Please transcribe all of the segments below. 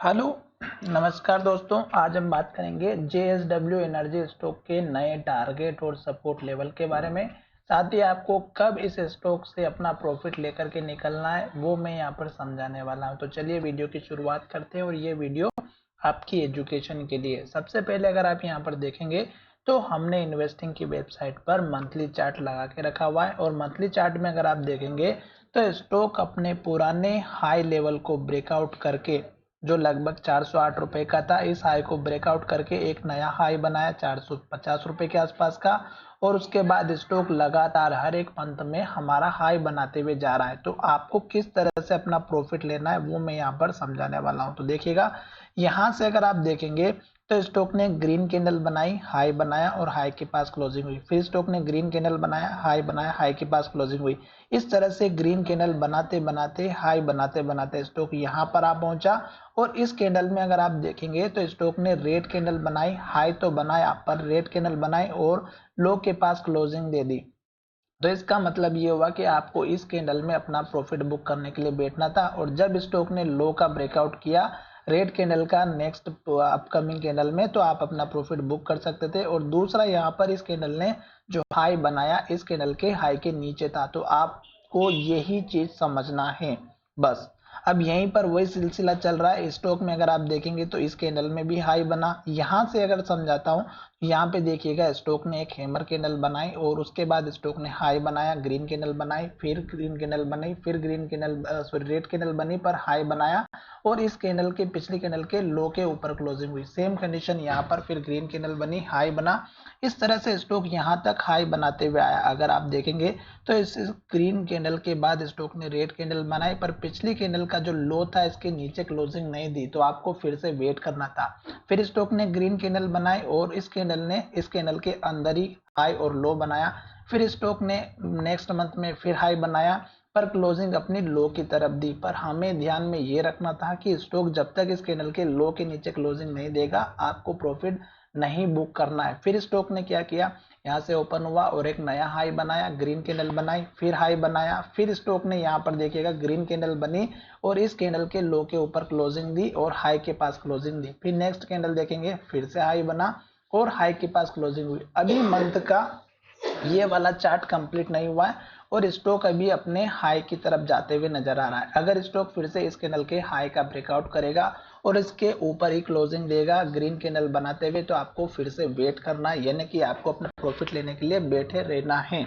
Hello, नमस्कार दोस्तों। आज हम बात करेंगे JSW एनर्जी स्टॉक के नए टारगेट और सपोर्ट लेवल के बारे में। साथ ही आपको कब इस स्टॉक से अपना प्रॉफिट लेकर के निकलना है वो मैं यहाँ पर समझाने वाला हूँ। तो चलिए वीडियो की शुरुआत करते हैं और ये वीडियो आपकी एजुकेशन के लिए। सबसे पहले अगर आप यहाँ पर देखेंगे तो हमने इन्वेस्टिंग की वेबसाइट पर मंथली चार्ट लगा के रखा हुआ है और मंथली चार्ट में अगर आप देखेंगे तो स्टॉक अपने पुराने हाई लेवल को ब्रेकआउट करके जो लगभग 408 रुपए का था, इस हाई को ब्रेकआउट करके एक नया हाई बनाया 450 रुपए के आसपास का। और उसके बाद स्टॉक लगातार हर एक मंथ में हमारा हाई बनाते हुए जा रहा है। तो आपको किस तरह से अपना प्रॉफिट लेना है वो मैं यहाँ पर समझाने वाला हूँ। तो देखिएगा, यहाँ से अगर आप देखेंगे तो स्टॉक ने ग्रीन कैंडल बनाई, हाई बनाया और हाई के पास क्लोजिंग हुई। फिर स्टॉक ने ग्रीन कैंडल बनाया, हाई के पास क्लोजिंग हुई। इस तरह से ग्रीन कैंडल बनाते बनाते हाई बनाते बनाते स्टॉक यहाँ पर आ पहुंचा। और इस कैंडल में अगर आप देखेंगे तो स्टॉक ने रेड कैंडल बनाई, हाई तो बनाया पर रेड कैंडल बनाई और लो के पास क्लोजिंग दे दी। तो इसका मतलब ये हुआ कि आपको इस कैंडल में अपना प्रॉफिट बुक करने के लिए बैठना था। और जब स्टॉक ने लो का ब्रेकआउट किया रेड कैंडल का नेक्स्ट अपकमिंग कैंडल में, तो आप अपना प्रॉफिट बुक कर सकते थे। और दूसरा, यहाँ पर इस कैंडल ने जो हाई बनाया इस कैंडल के हाई के नीचे था। तो आपको यही चीज समझना है बस। अब यहीं पर वही सिलसिला चल रहा है। स्टॉक में अगर आप देखेंगे तो इस कैंडल में भी हाई बना। यहाँ से अगर समझाता हूँ, यहाँ पे देखिएगा स्टॉक ने एक हैमर कैंडल बनाई और उसके बाद स्टॉक ने हाई बनाया, ग्रीन कैंडल बनाई, फिर ग्रीन कैंडल बनी, फिर green candle sorry red candle बनी पर हाई बनाया और इस कैंडल के पिछली कैंडल के लो के ऊपर क्लोजिंग हुई। सेम कंडीशन यहाँ पर, फिर ग्रीन कैंडल बनी, हाई बना। इस तरह से स्टॉक यहाँ तक हाई बनाते हुए आया। अगर आप देखेंगे तो इस ग्रीन कैंडल के बाद स्टॉक ने रेड कैंडल बनाई पर पिछली कैंडल का जो लो था इसके नीचे क्लोजिंग नहीं दी, तो आपको फिर से वेट करना था। फिर स्टॉक ने ग्रीन कैंडल बनाई और इस कैंडल ने इस कैंडल के अंदर ही हाई और लो बनाया। फिर स्टॉक ने नेक्स्ट मंथ में फिर हाई बनाया पर क्लोजिंग अपनी लो की तरफ दी। पर हमें ध्यान में ये रखना था कि स्टॉक जब तक इस कैंडल के लो के नीचे क्लोजिंग नहीं देगा आपको प्रॉफिट नहीं बुक करना है। फिर स्टॉक ने क्या किया, यहाँ से ओपन हुआ और एक नया हाई बनाया, ग्रीन कैंडल बनाई, फिर हाई बनाया। फिर स्टॉक ने यहाँ पर देखिएगा ग्रीन कैंडल बनी और इस कैंडल के लो के ऊपर क्लोजिंग दी और हाई के पास क्लोजिंग दी। फिर नेक्स्ट कैंडल देखेंगे, फिर से हाई बना और हाई के पास क्लोजिंग हुई। अभी मंथ का ये वाला चार्ट कंप्लीट नहीं हुआ है और स्टॉक अभी अपने हाई की तरफ जाते हुए नजर आ रहा है। अगर स्टॉक फिर से इस कैंडल के हाई का ब्रेकआउट करेगा और इसके ऊपर ही क्लोजिंग देगा ग्रीन कैंडल बनाते हुए, तो आपको फिर से वेट करना है, यानी कि आपको अपना प्रॉफिट लेने के लिए बैठे रहना है।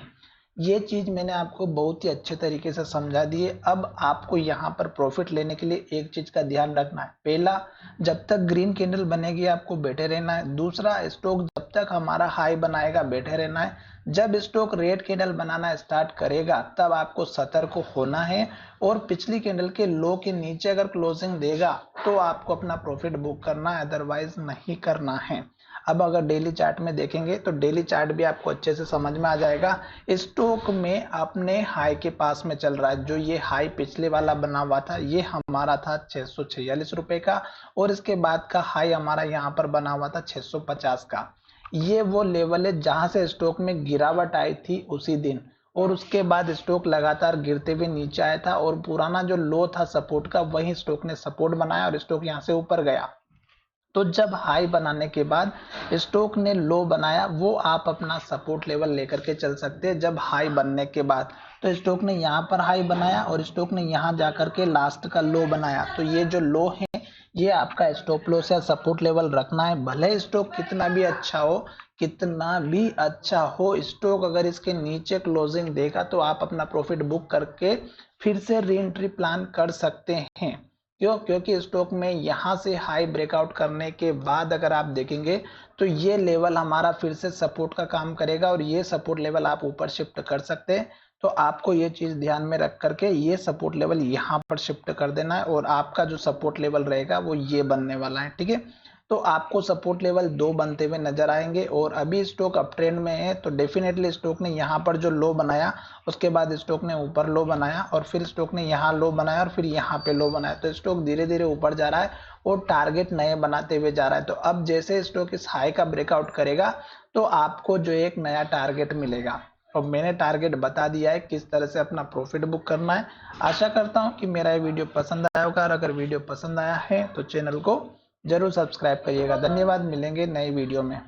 ये चीज मैंने आपको बहुत ही अच्छे तरीके से समझा दी है। अब आपको यहाँ पर प्रॉफिट लेने के लिए एक चीज का ध्यान रखना है। पहला, जब तक ग्रीन कैंडल बनेगी आपको बैठे रहना है। दूसरा, स्टॉक जब तक हमारा हाई बनाएगा बैठे रहना है। जब स्टॉक रेड कैंडल बनाना स्टार्ट करेगा तब आपको सतर्क होना है और पिछली कैंडल के लो के नीचे अगर क्लोजिंग देगा तो आपको अपना प्रॉफिट बुक करना है, अदरवाइज नहीं करना है। अब अगर डेली चार्ट में देखेंगे तो डेली चार्ट भी आपको अच्छे से समझ में आ जाएगा। स्टॉक में अपने हाई के पास में चल रहा है। जो ये हाई पिछले वाला बना हुआ था ये हमारा था 646 रुपए का और इसके बाद का हाई हमारा यहाँ पर बना हुआ था 650 का। ये वो लेवल है जहां से स्टॉक में गिरावट आई थी उसी दिन और उसके बाद स्टॉक लगातार गिरते हुए नीचे आया था और पुराना जो लो था सपोर्ट का वही स्टॉक ने सपोर्ट बनाया और स्टॉक यहां से ऊपर गया। तो जब हाई बनाने के बाद स्टॉक ने लो बनाया वो आप अपना सपोर्ट लेवल लेकर के चल सकते हैं। जब हाई बनने के बाद तो स्टॉक ने यहाँ पर हाई बनाया और स्टॉक ने यहाँ जाकर के लास्ट का लो बनाया। तो ये जो लो है ये आपका स्टॉप लॉस या सपोर्ट लेवल रखना है। भले स्टॉक कितना भी अच्छा हो, कितना भी अच्छा हो, स्टॉक अगर इसके नीचे क्लोजिंग देगा तो आप अपना प्रॉफिट बुक करके फिर से री एंट्री प्लान कर सकते हैं। क्यों? क्योंकि स्टॉक में यहां से हाई ब्रेकआउट करने के बाद अगर आप देखेंगे तो ये लेवल हमारा फिर से सपोर्ट का काम करेगा और ये सपोर्ट लेवल आप ऊपर शिफ्ट कर सकते हैं। तो आपको ये चीज ध्यान में रख करके ये सपोर्ट लेवल यहाँ पर शिफ्ट कर देना है और आपका जो सपोर्ट लेवल रहेगा वो ये बनने वाला है। ठीक है, तो आपको सपोर्ट लेवल 2 बनते हुए नजर आएंगे और अभी स्टॉक अप ट्रेंड में है। तो डेफिनेटली स्टॉक ने यहाँ पर जो लो बनाया उसके बाद स्टॉक ने ऊपर लो बनाया और फिर स्टॉक ने यहाँ लो बनाया और फिर यहाँ पे लो बनाया। तो स्टॉक धीरे धीरे ऊपर जा रहा है और टारगेट नए बनाते हुए जा रहा है। तो अब जैसे स्टॉक इस हाई का ब्रेकआउट करेगा तो आपको जो एक नया टारगेट मिलेगा। और मैंने टारगेट बता दिया है किस तरह से अपना प्रॉफिट बुक करना है। आशा करता हूं कि मेरा ये वीडियो पसंद आया होगा, और अगर वीडियो पसंद आया है तो चैनल को जरूर सब्सक्राइब करिएगा। धन्यवाद, मिलेंगे नई वीडियो में।